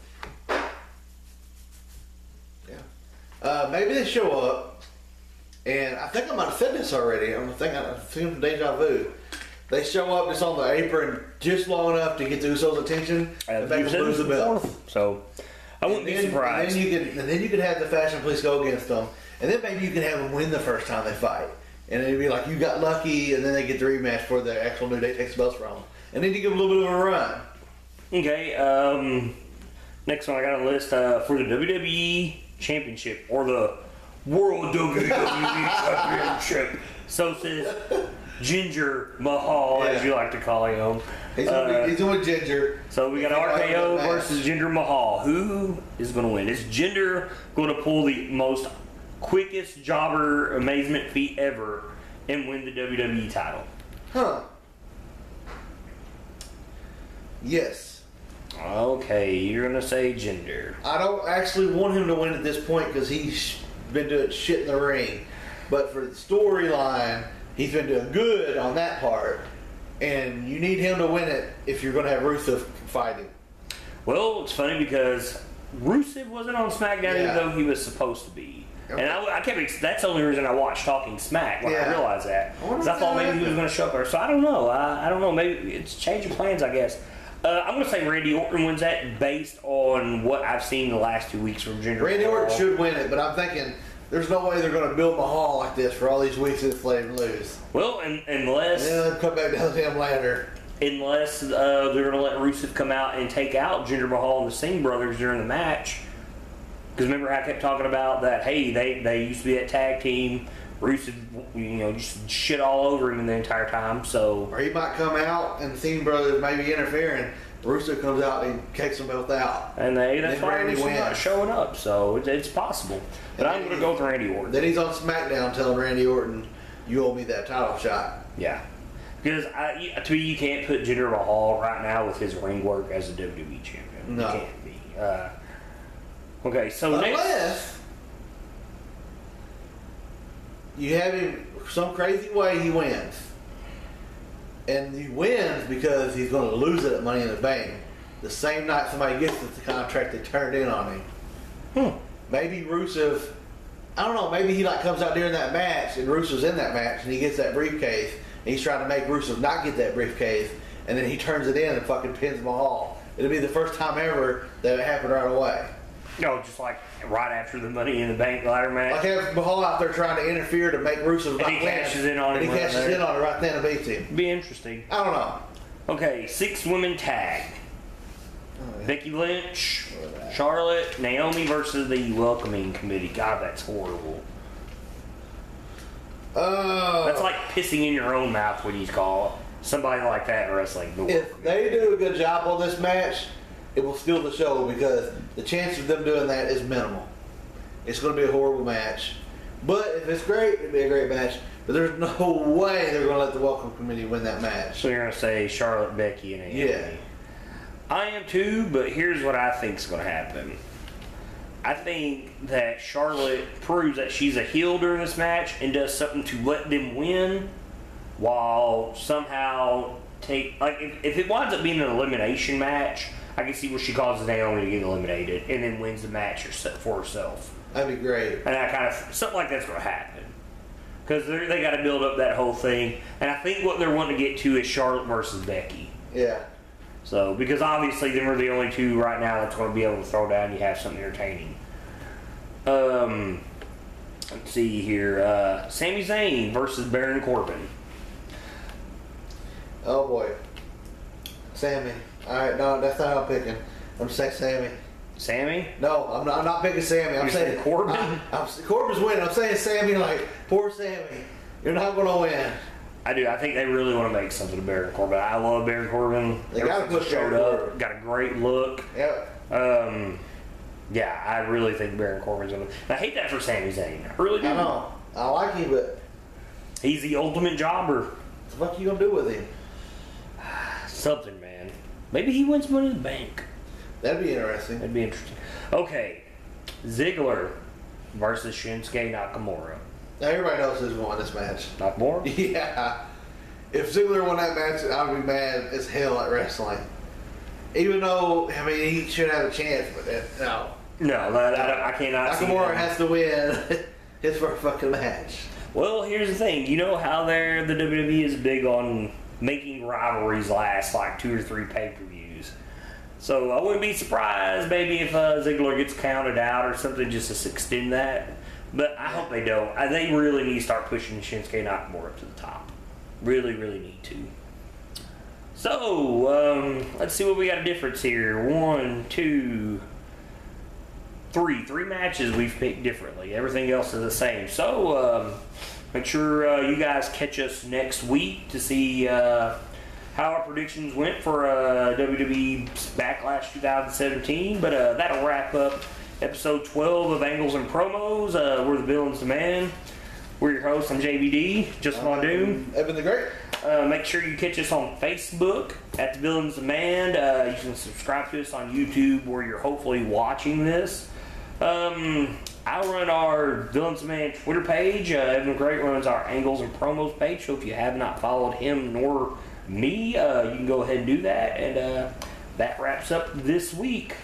Yeah. Maybe they show up, and I think I might have said this already. I'm feeling deja vu. They show up just on the apron just long enough to get the Usos' attention and make them lose the belt. So I wouldn't be surprised. And then you could have the Fashion Police go against them, and then maybe you can have them win the first time they fight. And it'd be like you got lucky, and then they get the rematch for the actual New Day takes the belts from them. And then you give them a little bit of a run. Okay, Next one I got a list for the WWE Championship or the World WWE Championship. So says Ginger Mahal, as you like to call him. He's doing Ginger. So we got RKO versus Jinder Mahal. Who is going to win? Is Jinder going to pull the most quickest jobber amazement feat ever and win the WWE title? Huh. Yes. Okay, you're going to say Jinder. I don't actually want him to win at this point because he's been doing shit in the ring. But for the storyline, he's been doing good on that part. And you need him to win it if you're going to have Rusev fighting. Well, it's funny because Rusev wasn't on SmackDown even though he was supposed to be. And I kept, that's the only reason I watched Talking Smack when I realized that. Because I thought maybe he was going to show up there. So I don't know. I don't know. Maybe it's changing plans, I guess. I'm going to say Randy Orton wins that based on what I've seen the last 2 weeks from Jinder. Randy Orton should win it, but I'm thinking there's no way they're going to build Mahal like this for all these weeks and let him lose. Well, unless... And then come back down the damn ladder. Unless they're going to let Rusev come out and take out Jinder Mahal and the Singh brothers during the match. Because remember how I kept talking about that, hey, they used to be that tag team. Rusev, just shit all over him the entire time. So, or he might come out and the Singh brothers maybe interfering. Rusev comes out and kicks them both out. And that's why Randy's not showing up. So it's possible. But I'm going to go with Randy Orton. Then he's on SmackDown telling Randy Orton, you owe me that title shot. Yeah. Because to me, you can't put Jinder Mahal right now with his ring work as a WWE champion. No. You can't be. Okay, so unless you have him some crazy way he wins. And he wins because he's going to lose it at Money in the Bank. The same night somebody gets the contract they turned in on him. Maybe Rusev, I don't know, maybe he comes out during that match and Rusev's in that match and he gets that briefcase and he's trying to make Rusev not get that briefcase and then he turns it in and fucking pins Mahal. It'll be the first time ever that it happened right away. No, just like right after the Money in the Bank ladder match. Like have Mahal out there trying to interfere to make Rusev not win. And he cashes in on him. And he cashes in on it right then and beats him. Be interesting. I don't know. Okay, 6-women tag. Becky Lynch, Charlotte, Naomi versus the Welcoming Committee. God, that's horrible. That's like pissing in your own mouth when you call somebody like that in wrestling. If they do a good job on this match, it will steal the show because the chance of them doing that is minimal. It's going to be a horrible match. But if it's great, it'll be a great match. But there's no way they're going to let the Welcome Committee win that match. So you're going to say Charlotte, Becky, and Naomi. Yeah. I am too, but here's what I think is going to happen. I think that Charlotte proves that she's a heel during this match and does something to let them win while somehow if it winds up being an elimination match, I can see where she causes Naomi to get eliminated and then wins the match for herself. That'd be great. And something like that's going to happen. Because they got to build up that whole thing. And I think what they're wanting to get to is Charlotte versus Becky. Yeah. So, because obviously them are the only two right now that's going to be able to throw down. You have something entertaining. Let's see here. Sami Zayn versus Baron Corbin. Oh boy. Sammy. Alright, no, that's not how I'm picking. I'm saying Sammy. Sammy? No, I'm not picking Sammy. I'm saying Corbin? Corbin's winning. I'm saying Sammy like, poor Sammy. You're not going to win. I do. I think they really want to make something of Baron Corbin. I love Baron Corbin. They got to push showed up. Got a great look. Yep. Yeah, I really think Baron Corbin's going to. I hate that for Sami Zayn. I really do. I know. I like him, but he's the ultimate jobber. What the fuck are you going to do with him? Something, man. Maybe he wins Money in the Bank. That'd be interesting. That'd be interesting. Okay. Ziggler versus Shinsuke Nakamura. Now, everybody knows who's won this match. Nakamura? Yeah. If Ziggler won that match, I'd be mad as hell at wrestling. Even though, I mean, he should have a chance, but no. No, I cannot see Nakamura has to win his first fucking match. Well, here's the thing. You know how the WWE is big on making rivalries last like 2 or 3 pay-per-views. So I wouldn't be surprised maybe if Ziggler gets counted out or something just to extend that. But I hope they don't. They really need to start pushing Shinsuke Nakamura up to the top. Really, really need to. So, let's see what we got a difference here. 1, 2, three matches we've picked differently. Everything else is the same. So make sure you guys catch us next week to see how our predictions went for WWE Backlash 2017. But that'll wrap up episode 12 of Angles and Promos. We're the Villains Demand. We're your hosts. I'm JVD, Just My Doom. Evan the Great. Make sure you catch us on Facebook at the Villains Demand. You can subscribe to us on YouTube where you're hopefully watching this. I run our Villains Demand Twitter page. Evan the Great runs our Angles and Promos page. So if you have not followed him nor me, you can go ahead and do that. And that wraps up this week.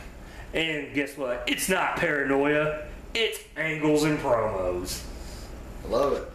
And guess what? It's not paranoia. It's Angles and Promos. I love it.